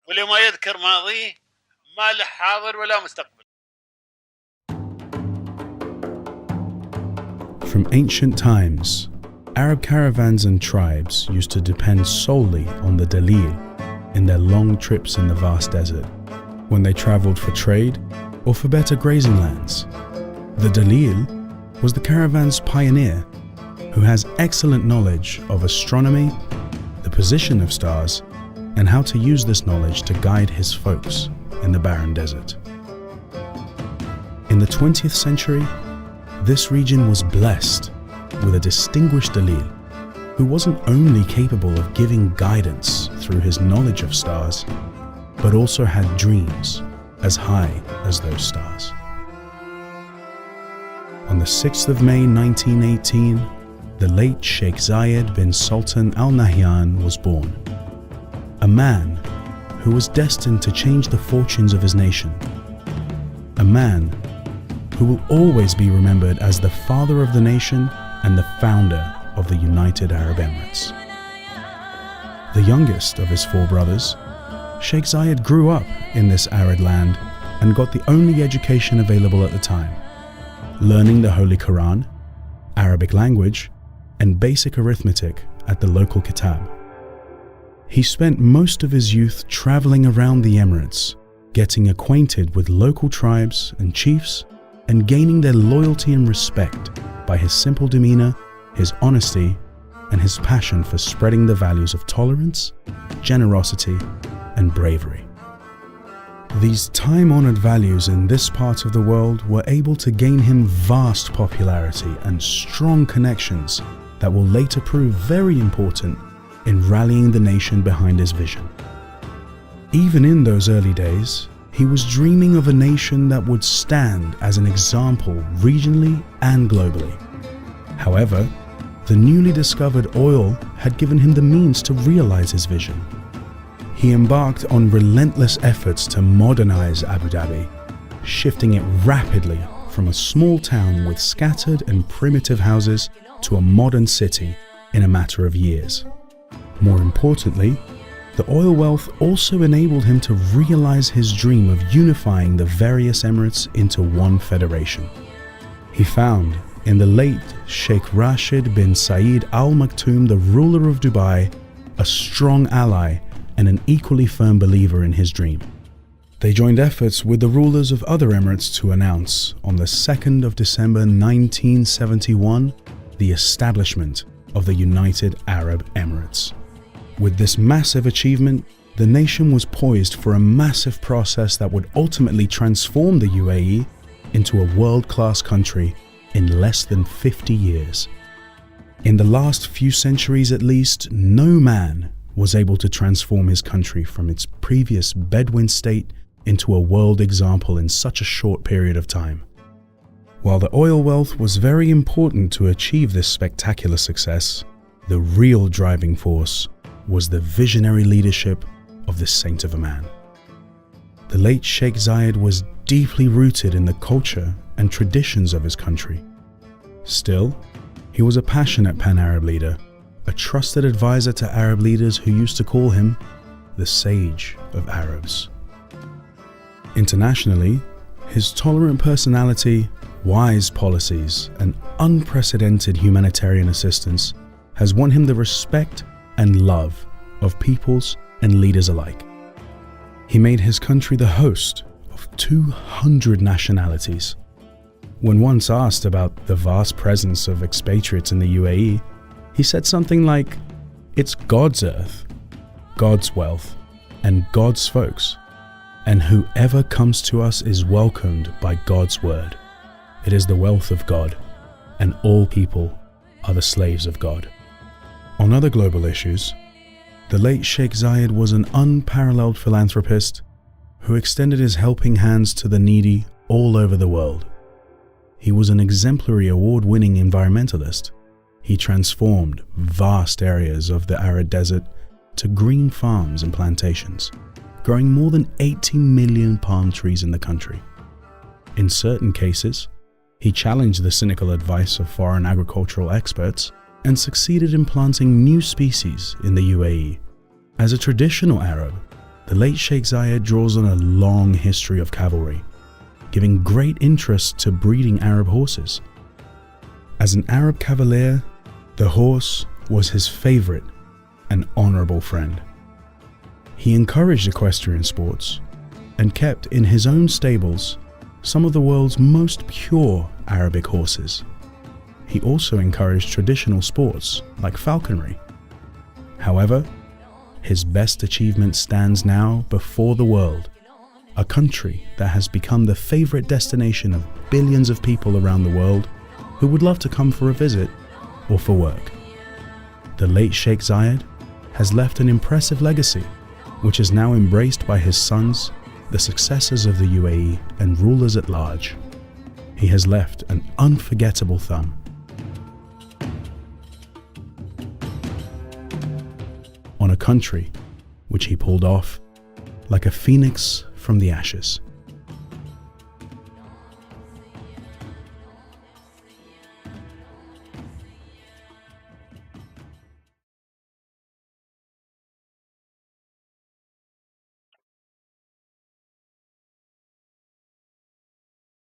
واللي ما يذكر ماضيه ما له حاضر ولا مستقبل. From ancient times, Arab caravans and tribes used to depend solely on the dalil in their long trips in the vast desert, when they traveled for trade or for better grazing lands. The dalil was the caravan's pioneer, who has excellent knowledge of astronomy, the position of stars, and how to use this knowledge to guide his folks in the barren desert. In the 20th century, this region was blessed with a distinguished dalil who wasn't only capable of giving guidance through his knowledge of stars, but also had dreams as high as those stars. On the 6th of May 1918, the late Sheikh Zayed bin Sultan Al Nahyan was born, a man who was destined to change the fortunes of his nation, a man who will always be remembered as the father of the nation and the founder of the United Arab Emirates. The youngest of his 4 brothers, Sheikh Zayed grew up in this arid land and got the only education available at the time, learning the Holy Quran, Arabic language, and basic arithmetic at the local kitab. He spent most of his youth traveling around the Emirates, getting acquainted with local tribes and chiefs, and gaining their loyalty and respect by his simple demeanor, his honesty, and his passion for spreading the values of tolerance, generosity, and bravery. These time-honored values in this part of the world were able to gain him vast popularity and strong connections that will later prove very important in rallying the nation behind his vision. Even in those early days, he was dreaming of a nation that would stand as an example regionally and globally. However, the newly discovered oil had given him the means to realize his vision. He embarked on relentless efforts to modernize Abu Dhabi, shifting it rapidly from a small town with scattered and primitive houses to a modern city in a matter of years. More importantly, the oil wealth also enabled him to realize his dream of unifying the various emirates into one federation. He found in the late Sheikh Rashid bin Saeed Al Maktoum, the ruler of Dubai, a strong ally and an equally firm believer in his dream. They joined efforts with the rulers of other emirates to announce, on the 2nd of December 1971, the establishment of the United Arab Emirates. With this massive achievement, the nation was poised for a massive process that would ultimately transform the UAE into a world-class country in less than 50 years. In the last few centuries at least, no man was able to transform his country from its previous Bedouin state into a world example in such a short period of time. While the oil wealth was very important to achieve this spectacular success, the real driving force was the visionary leadership of this saint of a man. The late Sheikh Zayed was deeply rooted in the culture and traditions of his country. Still, he was a passionate pan-Arab leader, a trusted advisor to Arab leaders who used to call him the Sage of Arabs. Internationally, his tolerant personality, wise policies, and unprecedented humanitarian assistance has won him the respect and love of peoples and leaders alike. He made his country the host of 200 nationalities. When once asked about the vast presence of expatriates in the UAE, he said something like, "It's God's earth, God's wealth, and God's folks, and whoever comes to us is welcomed by God's word. It is the wealth of God, and all people are the slaves of God." On other global issues, the late Sheikh Zayed was an unparalleled philanthropist who extended his helping hands to the needy all over the world. He was an exemplary award-winning environmentalist. He transformed vast areas of the arid desert to green farms and plantations, growing more than 80 million palm trees in the country. In certain cases, he challenged the cynical advice of foreign agricultural experts and succeeded in planting new species in the UAE. As a traditional Arab, The late Sheikh Zayed draws on a long history of cavalry, giving great interest to breeding Arab horses. As an Arab cavalier, the horse was his favorite and honorable friend. He encouraged equestrian sports and kept in his own stables some of the world's most pure Arabic horses. He also encouraged traditional sports like falconry. However, his best achievement stands now before the world, a country that has become the favorite destination of billions of people around the world who would love to come for a visit or for work. The late Sheikh Zayed has left an impressive legacy, which is now embraced by his sons, the successors of the UAE, and rulers at large. He has left an unforgettable thumb. On a country which he pulled off like a phoenix from the ashes.